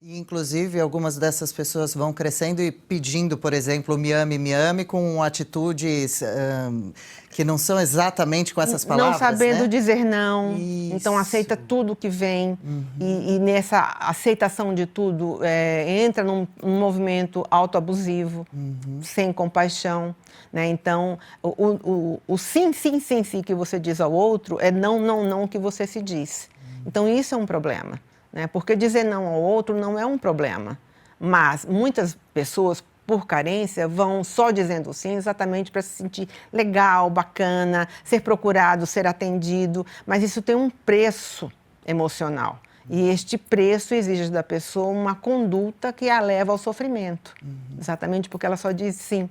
E, inclusive, algumas dessas pessoas vão crescendo e pedindo, por exemplo, me ame, com atitudes que não são exatamente com essas Não palavras, sabendo né? dizer não, então Isso. aceita tudo que vem, e nessa aceitação de tudo entra num movimento autoabusivo, sem compaixão, né? Então, o sim, sim, sim, sim que você diz ao outro é não, não, não que você se diz. Então, isso é um problema, né? Porque dizer não ao outro não é um problema, mas muitas pessoas, por carência, vão só dizendo sim exatamente para se sentir legal, bacana, ser procurado, ser atendido, mas isso tem um preço emocional. E este preço exige da pessoa uma conduta que a leva ao sofrimento, exatamente porque ela só diz sim.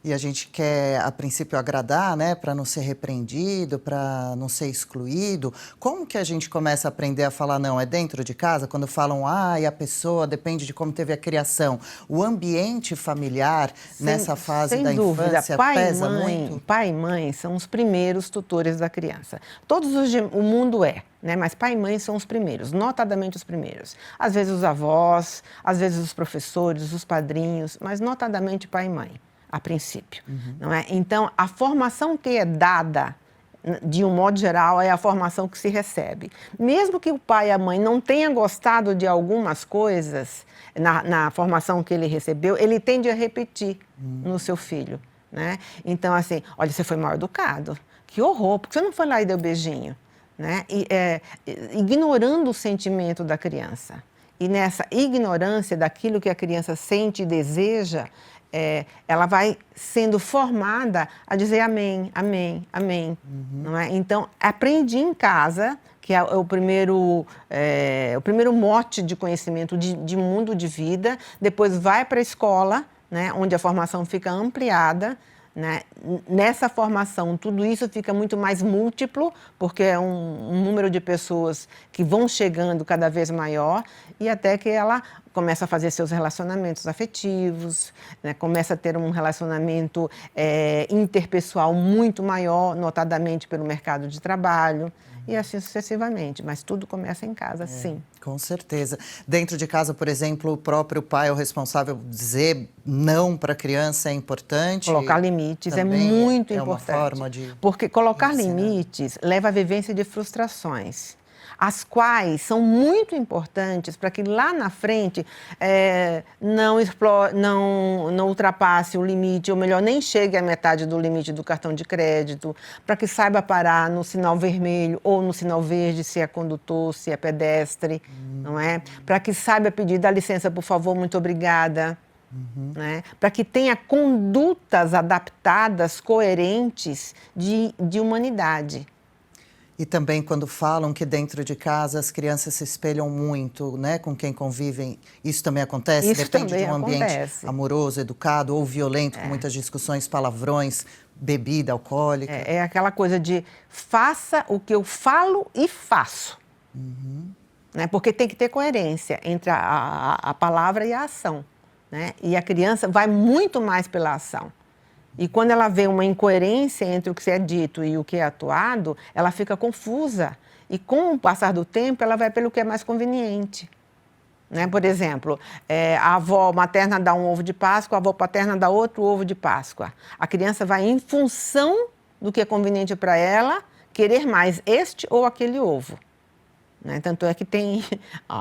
E a gente quer, a princípio, agradar, né, para não ser repreendido, para não ser excluído. Como que a gente começa a aprender a falar não? É dentro de casa? Quando falam, e a pessoa depende de como teve a criação. O ambiente familiar, nessa fase da Sem dúvida, infância, pesa muito? pai e mãe são os primeiros tutores da criança. O mundo né? Mas pai e mãe são os primeiros, notadamente os primeiros. Às vezes os avós, às vezes os professores, os padrinhos, mas notadamente pai e mãe, a princípio, não é? Então, a formação que é dada, de um modo geral, é a formação que se recebe. Mesmo que o pai e a mãe não tenham gostado de algumas coisas na formação que ele recebeu, ele tende a repetir no seu filho, né? Então, assim, olha, você foi mal educado, que horror, porque você não foi lá e deu beijinho, né? Ignorando o sentimento da criança. E nessa ignorância daquilo que a criança sente e deseja, ela vai sendo formada a dizer amém, amém, amém. Não é? Então, aprendi em casa, que é o primeiro mote de conhecimento de mundo de vida, depois vai para a escola, né, onde a formação fica ampliada, né? Nessa formação, tudo isso fica muito mais múltiplo, porque é um número de pessoas que vão chegando cada vez maior, e até que ela começa a fazer seus relacionamentos afetivos, né? Começa a ter um relacionamento interpessoal muito maior, notadamente pelo mercado de trabalho, e assim sucessivamente. Mas tudo começa em casa, sim. Com certeza. Dentro de casa, por exemplo, o próprio pai é o responsável por dizer não para a criança é importante? Colocar limites é Também muito é uma importante. forma de Porque colocar ensinar. limites leva à vivência de frustrações, as quais são muito importantes para que lá na frente não ultrapasse o limite, ou melhor, nem chegue à metade do limite do cartão de crédito, para que saiba parar no sinal vermelho ou no sinal verde, se é condutor, se é pedestre, não é? Para que saiba pedir, dá licença, por favor, muito obrigada. Né? Para que tenha condutas adaptadas, coerentes de humanidade. E também quando falam que dentro de casa as crianças se espelham muito, né, com quem convivem, isso também acontece? Isso Depende também de um ambiente acontece. amoroso, educado ou violento, com muitas discussões, palavrões, bebida alcoólica? É aquela coisa de faça o que eu falo e faço. Né? Porque tem que ter coerência entre a palavra e a ação. Né? E a criança vai muito mais pela ação. E quando ela vê uma incoerência entre o que é dito e o que é atuado, ela fica confusa. E com o passar do tempo, ela vai pelo que é mais conveniente. Né? Por exemplo, a avó materna dá um ovo de Páscoa, a avó paterna dá outro ovo de Páscoa. A criança vai, em função do que é conveniente para ela, querer mais este ou aquele ovo. Né? Tanto é que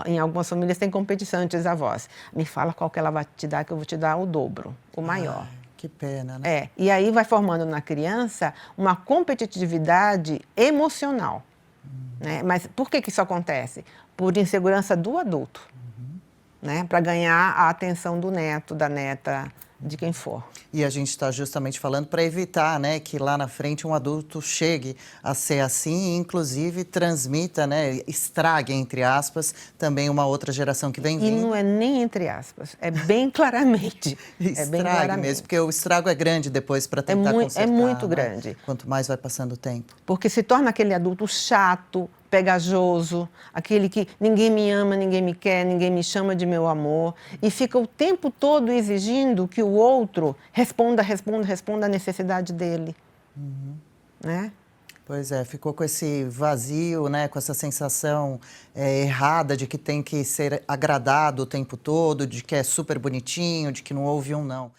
em algumas famílias tem competição entre as avós. Me fala qual que ela vai te dar, que eu vou te dar o dobro, o maior. Que pena, né? E aí vai formando na criança uma competitividade emocional. Né? Mas por que isso acontece? Por insegurança do adulto, né? Para ganhar a atenção do neto, da neta, de quem for. E a gente está justamente falando para evitar, né, que lá na frente um adulto chegue a ser assim e, inclusive, transmita, né, estrague, entre aspas, também uma outra geração que vem vindo. E não é nem entre aspas, é bem claramente. Estrague mesmo, porque o estrago é grande depois para tentar consertar. É muito né? grande. Quanto mais vai passando o tempo. Porque se torna aquele adulto chato, pegajoso, aquele que ninguém me ama, ninguém me quer, ninguém me chama de meu amor, e fica o tempo todo exigindo que o outro responda à necessidade dele. Né? Pois é, ficou com esse vazio, né, com essa sensação errada de que tem que ser agradado o tempo todo, de que é super bonitinho, de que não houve um não.